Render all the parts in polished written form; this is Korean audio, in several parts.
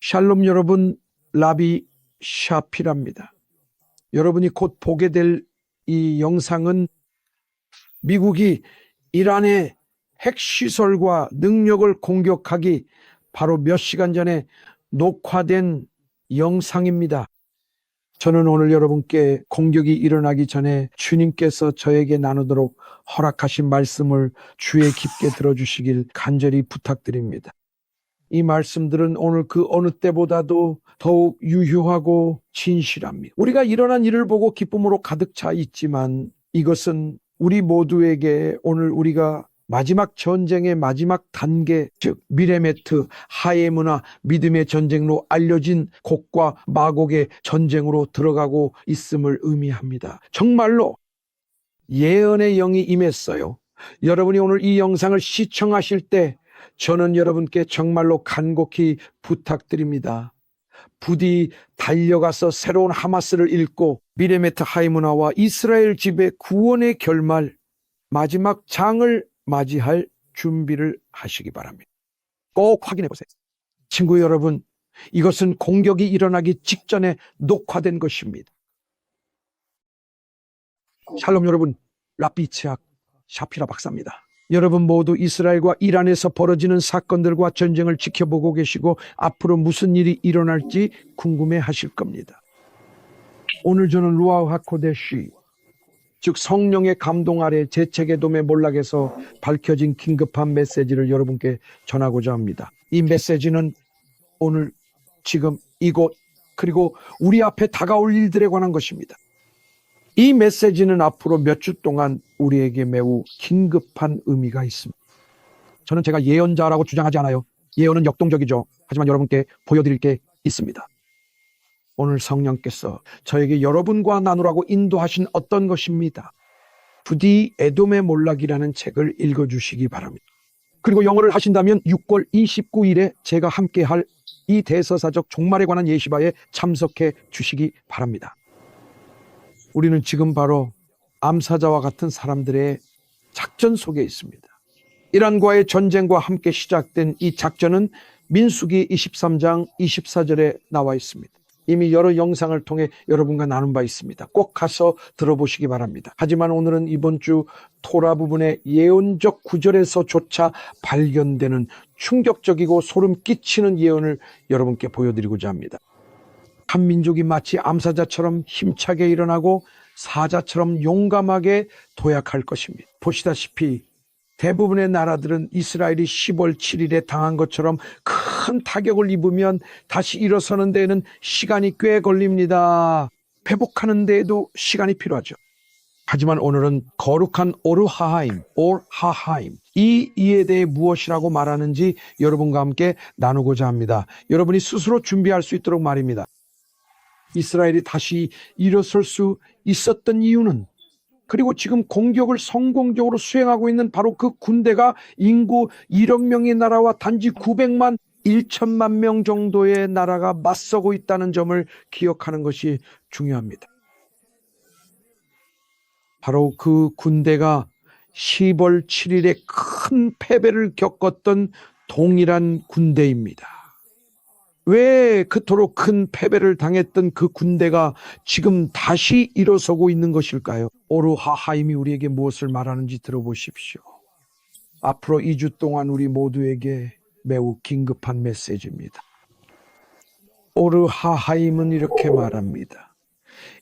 샬롬 여러분, 라비 샤피랍니다. 여러분이 곧 보게 될 이 영상은 미국이 이란의 핵시설과 능력을 공격하기 바로 몇 시간 전에 녹화된 영상입니다. 저는 오늘 여러분께 공격이 일어나기 전에 주님께서 저에게 나누도록 허락하신 말씀을 주의 깊게 들어주시길 간절히 부탁드립니다. 이 말씀들은 오늘 그 어느 때보다도 더욱 유효하고 진실합니다. 우리가 일어난 일을 보고 기쁨으로 가득 차 있지만 이것은 우리 모두에게 오늘 우리가 마지막 전쟁의 마지막 단계, 즉 미레메트, 하예문화, 믿음의 전쟁로 알려진 곡과 마곡의 전쟁으로 들어가고 있음을 의미합니다. 정말로 예언의 영이 임했어요. 여러분이 오늘 이 영상을 시청하실 때 저는 여러분께 정말로 간곡히 부탁드립니다. 부디 달려가서 새로운 하마스를 읽고 미레메트 하이문화와 이스라엘 집의 구원의 결말, 마지막 장을 맞이할 준비를 하시기 바랍니다. 꼭 확인해 보세요. 친구 여러분, 이것은 공격이 일어나기 직전에 녹화된 것입니다. 샬롬 여러분, 라비치악 샤피라 박사입니다. 여러분 모두 이스라엘과 이란에서 벌어지는 사건들과 전쟁을 지켜보고 계시고 앞으로 무슨 일이 일어날지 궁금해 하실 겁니다. 오늘 저는 루아흐 하코데시, 즉 성령의 감동 아래 재체계돔의 몰락에서 밝혀진 긴급한 메시지를 여러분께 전하고자 합니다. 이 메시지는 오늘 지금 이곳 그리고 우리 앞에 다가올 일들에 관한 것입니다. 이 메시지는 앞으로 몇 주 동안 우리에게 매우 긴급한 의미가 있습니다. 저는 제가 예언자라고 주장하지 않아요. 예언은 역동적이죠. 하지만 여러분께 보여드릴 게 있습니다. 오늘 성령께서 저에게 여러분과 나누라고 인도하신 어떤 것입니다. 부디 에돔의 몰락이라는 책을 읽어주시기 바랍니다. 그리고 영어를 하신다면 6월 29일에 제가 함께할 이 대서사적 종말에 관한 예시바에 참석해 주시기 바랍니다. 우리는 지금 바로 암사자와 같은 사람들의 작전 속에 있습니다. 이란과의 전쟁과 함께 시작된 이 작전은 민수기 23장 24절에 나와 있습니다. 이미 여러 영상을 통해 여러분과 나눈 바 있습니다. 꼭 가서 들어보시기 바랍니다. 하지만 오늘은 이번 주 토라 부분의 예언적 구절에서조차 발견되는 충격적이고 소름 끼치는 예언을 여러분께 보여드리고자 합니다. 한 민족이 마치 암사자처럼 힘차게 일어나고 사자처럼 용감하게 도약할 것입니다. 보시다시피 대부분의 나라들은 이스라엘이 10월 7일에 당한 것처럼 큰 타격을 입으면 다시 일어서는 데에는 시간이 꽤 걸립니다. 회복하는 데에도 시간이 필요하죠. 하지만 오늘은 거룩한 오르하하임, 이 이에 대해 무엇이라고 말하는지 여러분과 함께 나누고자 합니다. 여러분이 스스로 준비할 수 있도록 말입니다. 이스라엘이 다시 일어설 수 있었던 이유는, 그리고 지금 공격을 성공적으로 수행하고 있는 바로 그 군대가 인구 1억 명의 나라와 단지 900만 1천만 명 정도의 나라가 맞서고 있다는 점을 기억하는 것이 중요합니다. 바로 그 군대가 10월 7일에 큰 패배를 겪었던 동일한 군대입니다. 왜 그토록 큰 패배를 당했던 그 군대가 지금 다시 일어서고 있는 것일까요? 오르하하임이 우리에게 무엇을 말하는지 들어보십시오. 앞으로 2주 동안 우리 모두에게 매우 긴급한 메시지입니다. 오르하하임은 이렇게 말합니다.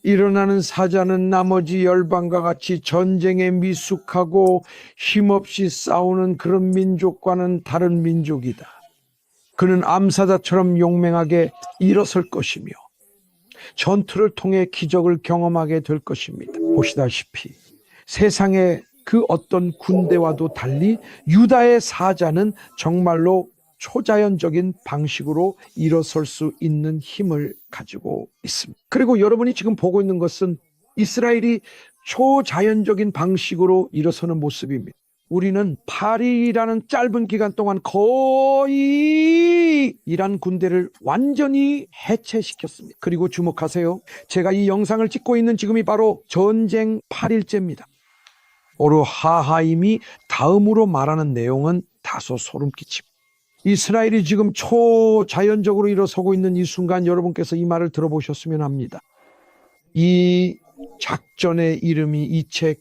일어나는 사자는 나머지 열방과 같이 전쟁에 미숙하고 힘없이 싸우는 그런 민족과는 다른 민족이다. 그는 암사자처럼 용맹하게 일어설 것이며 전투를 통해 기적을 경험하게 될 것입니다. 보시다시피 세상의 그 어떤 군대와도 달리 유다의 사자는 정말로 초자연적인 방식으로 일어설 수 있는 힘을 가지고 있습니다. 그리고 여러분이 지금 보고 있는 것은 이스라엘이 초자연적인 방식으로 일어서는 모습입니다. 우리는 8일이라는 짧은 기간 동안 거의 이란 군대를 완전히 해체시켰습니다. 그리고 주목하세요. 제가 이 영상을 찍고 있는 지금이 바로 전쟁 8일째입니다. 오르하하임이 다음으로 말하는 내용은 다소 소름 끼칩니다. 이스라엘이 지금 초자연적으로 일어서고 있는 이 순간 여러분께서 이 말을 들어보셨으면 합니다. 이 작전의 이름이 이 책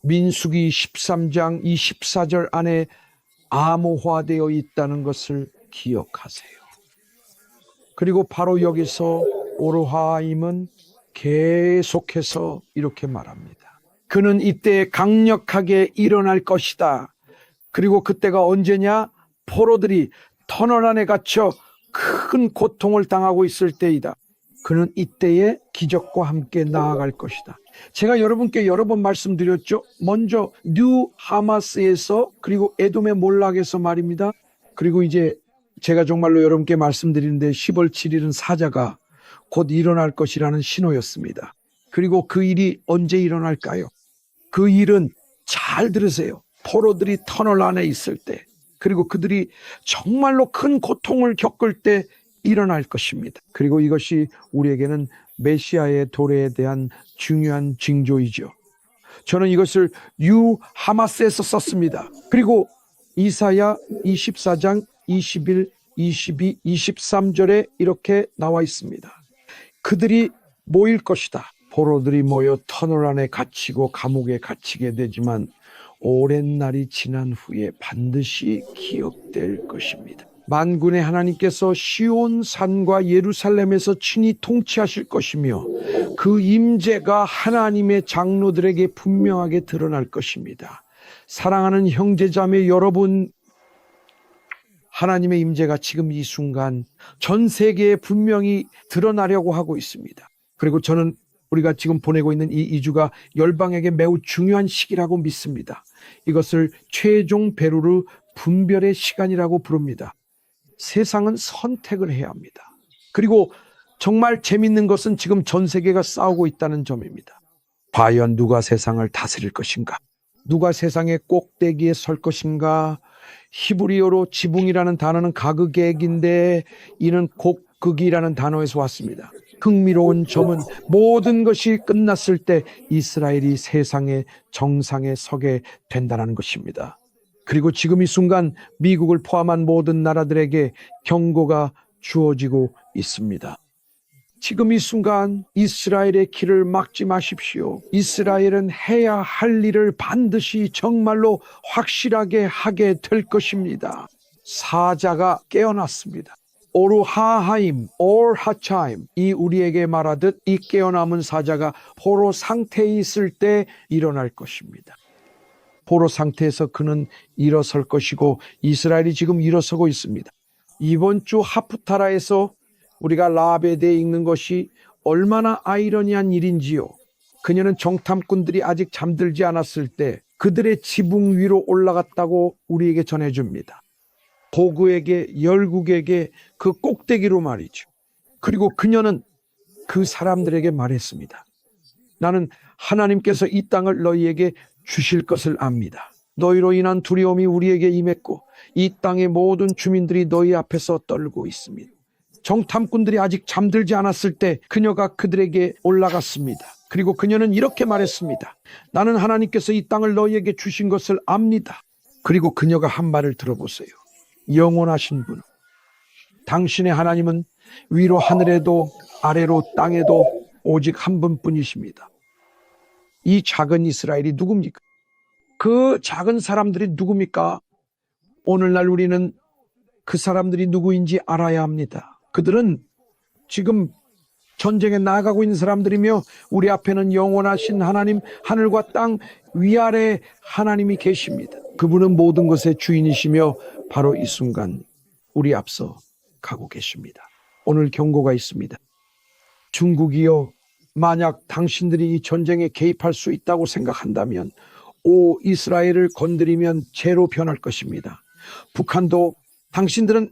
민수기 13장 24절 안에 암호화되어 있다는 것을 기억하세요. 그리고 바로 여기서 오르하임은 계속해서 이렇게 말합니다. 그는 이때 강력하게 일어날 것이다. 그리고 그때가 언제냐? 포로들이 터널 안에 갇혀 큰 고통을 당하고 있을 때이다. 그는 이때에 기적과 함께 나아갈 것이다. 제가 여러분께 여러 번 말씀드렸죠. 먼저 뉴 하마스에서 그리고 에돔의 몰락에서 말입니다. 그리고 이제 제가 정말로 여러분께 말씀드리는데 10월 7일은 사자가 곧 일어날 것이라는 신호였습니다. 그리고 그 일이 언제 일어날까요? 그 일은 잘 들으세요. 포로들이 터널 안에 있을 때, 그리고 그들이 정말로 큰 고통을 겪을 때 일어날 것입니다. 그리고 이것이 우리에게는 메시아의 도래에 대한 중요한 징조이죠. 저는 이것을 뉴 하마스에서 썼습니다. 그리고 이사야 24장 21, 22, 23절에 이렇게 나와 있습니다. 그들이 모일 것이다. 포로들이 모여 터널 안에 갇히고 감옥에 갇히게 되지만 오랜 날이 지난 후에 반드시 기억될 것입니다. 만군의 하나님께서 시온 산과 예루살렘에서 친히 통치하실 것이며 그 임재가 하나님의 장로들에게 분명하게 드러날 것입니다. 사랑하는 형제자매 여러분, 하나님의 임재가 지금 이 순간 전 세계에 분명히 드러나려고 하고 있습니다. 그리고 저는 우리가 지금 보내고 있는 이 2주가 열방에게 매우 중요한 시기라고 믿습니다. 이것을 최종 베르르 분별의 시간이라고 부릅니다. 세상은 선택을 해야 합니다. 그리고 정말 재밌는 것은 지금 전 세계가 싸우고 있다는 점입니다. 과연 누가 세상을 다스릴 것인가? 누가 세상의 꼭대기에 설 것인가? 히브리어로 지붕이라는 단어는 가그객인데 이는 곡극이라는 단어에서 왔습니다. 흥미로운 점은 모든 것이 끝났을 때 이스라엘이 세상의 정상에 서게 된다는 것입니다. 그리고 지금 이 순간 미국을 포함한 모든 나라들에게 경고가 주어지고 있습니다. 지금 이 순간 이스라엘의 길을 막지 마십시오. 이스라엘은 해야 할 일을 반드시 정말로 확실하게 하게 될 것입니다. 사자가 깨어났습니다. 오르하하임, 오르하차임, 이 우리에게 말하듯 이 깨어남은 사자가 포로 상태에 있을 때 일어날 것입니다. 포로 상태에서 그는 일어설 것이고 이스라엘이 지금 일어서고 있습니다. 이번 주 하프타라에서 우리가 라합에 대해 읽는 것이 얼마나 아이러니한 일인지요. 그녀는 정탐꾼들이 아직 잠들지 않았을 때 그들의 지붕 위로 올라갔다고 우리에게 전해줍니다. 고구에게, 열국에게, 그 꼭대기로 말이죠. 그리고 그녀는 그 사람들에게 말했습니다. 나는 하나님께서 이 땅을 너희에게 주실 것을 압니다. 너희로 인한 두려움이 우리에게 임했고 이 땅의 모든 주민들이 너희 앞에서 떨고 있습니다. 정탐꾼들이 아직 잠들지 않았을 때 그녀가 그들에게 올라갔습니다. 그리고 그녀는 이렇게 말했습니다. 나는 하나님께서 이 땅을 너희에게 주신 것을 압니다. 그리고 그녀가 한 말을 들어보세요. 영원하신 분, 당신의 하나님은 위로 하늘에도 아래로 땅에도 오직 한 분뿐이십니다. 이 작은 이스라엘이 누굽니까? 그 작은 사람들이 누굽니까? 오늘날 우리는 그 사람들이 누구인지 알아야 합니다. 그들은 지금 전쟁에 나아가고 있는 사람들이며 우리 앞에는 영원하신 하나님, 하늘과 땅 위아래 하나님이 계십니다. 그분은 모든 것의 주인이시며 바로 이 순간 우리 앞서 가고 계십니다. 오늘 경고가 있습니다. 중국이요, 만약 당신들이 이 전쟁에 개입할 수 있다고 생각한다면 이스라엘을 건드리면 죄로 변할 것입니다. 북한도 당신들은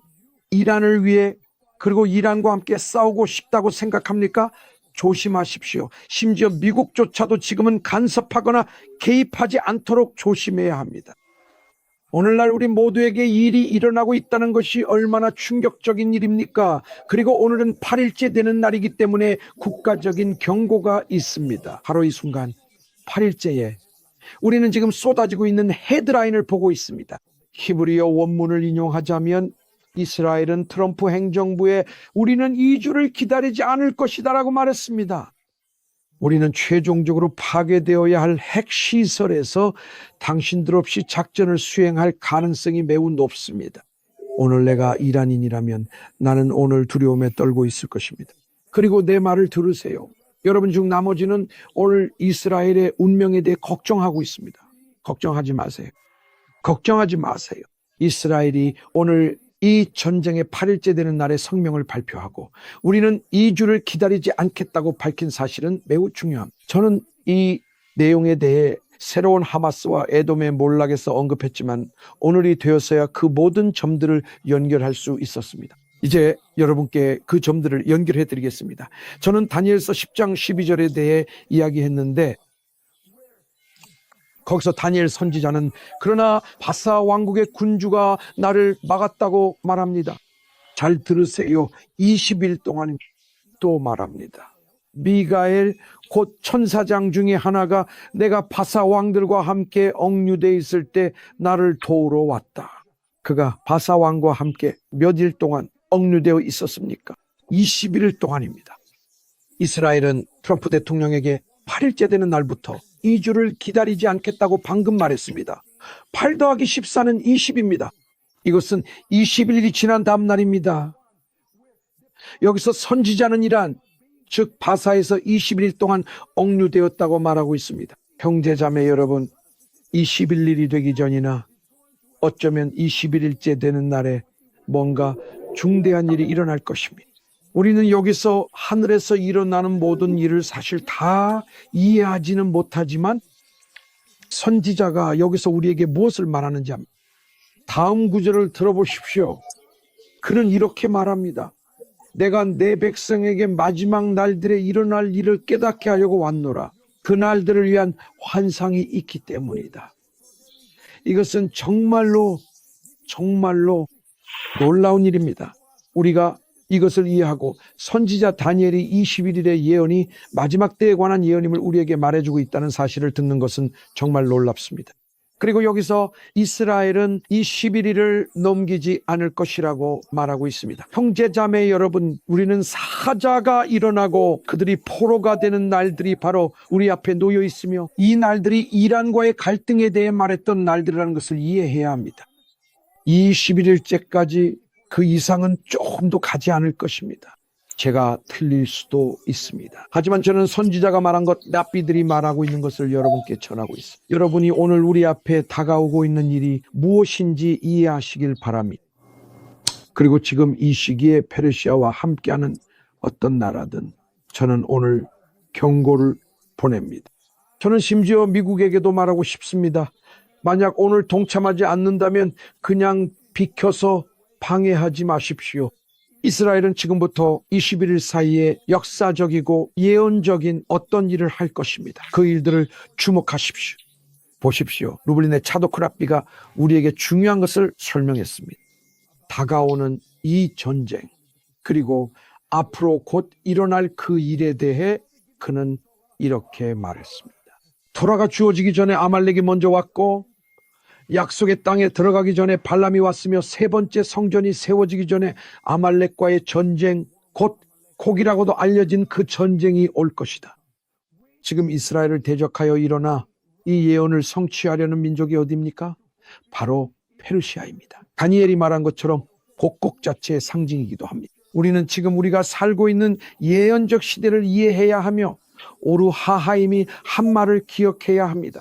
이란을 위해 그리고 이란과 함께 싸우고 싶다고 생각합니까? 조심하십시오. 심지어 미국조차도 지금은 간섭하거나 개입하지 않도록 조심해야 합니다. 오늘날 우리 모두에게 일이 일어나고 있다는 것이 얼마나 충격적인 일입니까? 그리고 오늘은 8일째 되는 날이기 때문에 국가적인 경고가 있습니다. 바로 이 순간 8일째에 우리는 지금 쏟아지고 있는 헤드라인을 보고 있습니다. 히브리어 원문을 인용하자면 이스라엘은 트럼프 행정부에 우리는 2주를 기다리지 않을 것이다라고 말했습니다. 우리는 최종적으로 파괴되어야 할 핵시설에서 당신들 없이 작전을 수행할 가능성이 매우 높습니다. 오늘 내가 이란인이라면 나는 오늘 두려움에 떨고 있을 것입니다. 그리고 내 말을 들으세요. 여러분 중 나머지는 오늘 이스라엘의 운명에 대해 걱정하고 있습니다. 걱정하지 마세요. 걱정하지 마세요. 이스라엘이 오늘 이 전쟁의 8일째 되는 날에 성명을 발표하고 우리는 2주를 기다리지 않겠다고 밝힌 사실은 매우 중요합니다. 저는 이 내용에 대해 새로운 하마스와 에돔의 몰락에서 언급했지만 오늘이 되었어야 그 모든 점들을 연결할 수 있었습니다. 이제 여러분께 그 점들을 연결해 드리겠습니다. 저는 다니엘서 10장 12절에 대해 이야기했는데 거기서 다니엘 선지자는 그러나 바사 왕국의 군주가 나를 막았다고 말합니다. 잘 들으세요. 20일 동안 또 말합니다. 미가엘 곧 천사장 중에 하나가 내가 바사 왕들과 함께 억류되어 있을 때 나를 도우러 왔다. 그가 바사 왕과 함께 몇 일 동안 억류되어 있었습니까? 21일 동안입니다. 이스라엘은 트럼프 대통령에게 8일째 되는 날부터 2주를 기다리지 않겠다고 방금 말했습니다. 8 더하기 14는 20입니다. 이것은 21일이 지난 다음 날입니다. 여기서 선지자는 이란, 즉 바사에서 21일 동안 억류되었다고 말하고 있습니다. 형제자매 여러분, 21일이 되기 전이나 어쩌면 21일째 되는 날에 뭔가 중대한 일이 일어날 것입니다. 우리는 여기서 하늘에서 일어나는 모든 일을 사실 다 이해하지는 못하지만 선지자가 여기서 우리에게 무엇을 말하는지 합니다. 다음 구절을 들어보십시오. 그는 이렇게 말합니다. 내가 내 백성에게 마지막 날들에 일어날 일을 깨닫게 하려고 왔노라. 그 날들을 위한 환상이 있기 때문이다. 이것은 정말로 놀라운 일입니다. 우리가 이것을 이해하고 선지자 다니엘이 21일의 예언이 마지막 때에 관한 예언임을 우리에게 말해주고 있다는 사실을 듣는 것은 정말 놀랍습니다. 그리고 여기서 이스라엘은 이 11일을 넘기지 않을 것이라고 말하고 있습니다. 형제자매 여러분, 우리는 사자가 일어나고 그들이 포로가 되는 날들이 바로 우리 앞에 놓여 있으며 이 날들이 이란과의 갈등에 대해 말했던 날들이라는 것을 이해해야 합니다. 이 11일째까지 그 이상은 조금도 가지 않을 것입니다. 제가 틀릴 수도 있습니다. 하지만 저는 선지자가 말한 것, 랍비들이 말하고 있는 것을 여러분께 전하고 있습니다. 여러분이 오늘 우리 앞에 다가오고 있는 일이 무엇인지 이해하시길 바랍니다. 그리고 지금 이 시기에 페르시아와 함께하는 어떤 나라든 저는 오늘 경고를 보냅니다. 저는 심지어 미국에게도 말하고 싶습니다. 만약 오늘 동참하지 않는다면 그냥 비켜서 방해하지 마십시오. 이스라엘은 지금부터 21일 사이에 역사적이고 예언적인 어떤 일을 할 것입니다. 그 일들을 주목하십시오. 보십시오. 루블린의 차도크 랍비가 우리에게 중요한 것을 설명했습니다. 다가오는 이 전쟁, 그리고 앞으로 곧 일어날 그 일에 대해 그는 이렇게 말했습니다. 토라가 주어지기 전에 아말렉이 먼저 왔고 약속의 땅에 들어가기 전에 발람이 왔으며 세 번째 성전이 세워지기 전에 아말렉과의 전쟁, 곧 곡이라고도 알려진 그 전쟁이 올 것이다. 지금 이스라엘을 대적하여 일어나 이 예언을 성취하려는 민족이 어디입니까? 바로 페르시아입니다. 다니엘이 말한 것처럼 곡곡 자체의 상징이기도 합니다. 우리는 지금 우리가 살고 있는 예언적 시대를 이해해야 하며 오르하하임이 한 말을 기억해야 합니다.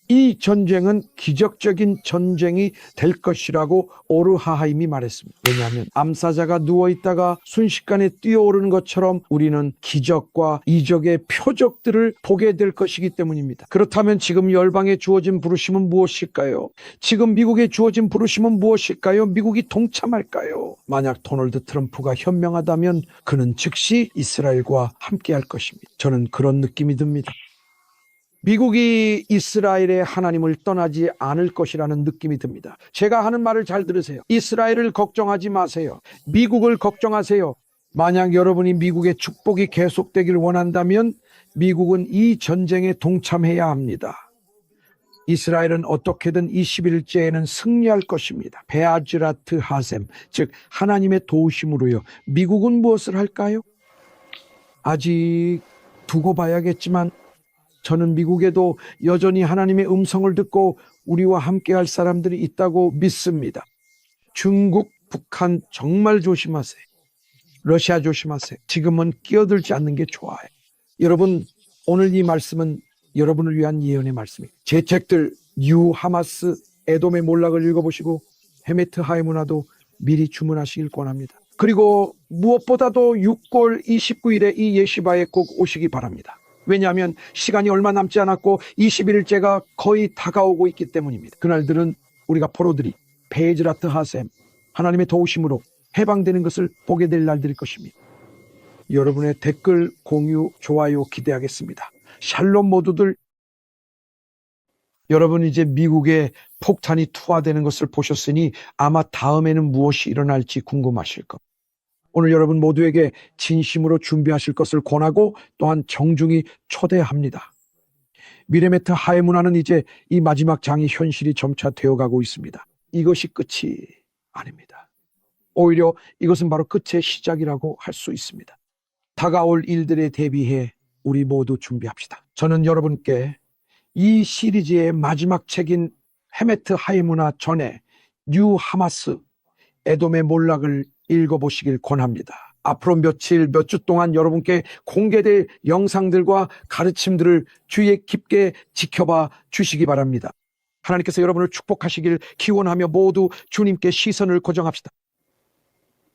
이 전쟁은 기적적인 전쟁이 될 것이라고 오르하하임이 말했습니다. 왜냐하면 암사자가 누워있다가 순식간에 뛰어오르는 것처럼 우리는 기적과 이적의 표적들을 보게 될 것이기 때문입니다. 그렇다면 지금 열방에 주어진 부르심은 무엇일까요? 지금 미국에 주어진 부르심은 무엇일까요? 미국이 동참할까요? 만약 도널드 트럼프가 현명하다면 그는 즉시 이스라엘과 함께할 것입니다. 저는 그런 느낌이 듭니다. 미국이 이스라엘의 하나님을 떠나지 않을 것이라는 느낌이 듭니다. 제가 하는 말을 잘 들으세요. 이스라엘을 걱정하지 마세요. 미국을 걱정하세요. 만약 여러분이 미국의 축복이 계속되길 원한다면 미국은 이 전쟁에 동참해야 합니다. 이스라엘은 어떻게든 21일째에는 승리할 것입니다. 베아즈라트 하셈, 즉 하나님의 도우심으로요. 미국은 무엇을 할까요? 아직 두고 봐야겠지만 저는 미국에도 여전히 하나님의 음성을 듣고 우리와 함께할 사람들이 있다고 믿습니다. 중국, 북한 정말 조심하세요. 러시아 조심하세요. 지금은 끼어들지 않는 게 좋아요. 여러분, 오늘 이 말씀은 여러분을 위한 예언의 말씀입니다. 제 책들 뉴 하마스 에돔의 몰락을 읽어보시고 헤메트 하이무나도 미리 주문하시길 권합니다. 그리고 무엇보다도 6월 29일에 이 예시바에 꼭 오시기 바랍니다. 왜냐하면 시간이 얼마 남지 않았고 21일째가 거의 다가오고 있기 때문입니다. 그날들은 우리가 포로들이 베즈라트 하셈 하나님의 도우심으로 해방되는 것을 보게 될 날들일 것입니다. 여러분의 댓글, 공유, 좋아요 기대하겠습니다. 샬롬 모두들. 여러분 이제 미국에 폭탄이 투하되는 것을 보셨으니 아마 다음에는 무엇이 일어날지 궁금하실 겁니다. 오늘 여러분 모두에게 진심으로 준비하실 것을 권하고 또한 정중히 초대합니다. 미레메트 하에문화는 이제 이 마지막 장이 현실이 점차 되어가고 있습니다. 이것이 끝이 아닙니다. 오히려 이것은 바로 끝의 시작이라고 할 수 있습니다. 다가올 일들에 대비해 우리 모두 준비합시다. 저는 여러분께 이 시리즈의 마지막 책인 헤메트 하이무나 전에 뉴 하마스 에돔의 몰락을 읽어보시길 권합니다. 앞으로 며칠, 몇 주 동안 여러분께 공개될 영상들과 가르침들을 주의 깊게 지켜봐 주시기 바랍니다. 하나님께서 여러분을 축복하시길 기원하며 모두 주님께 시선을 고정합시다.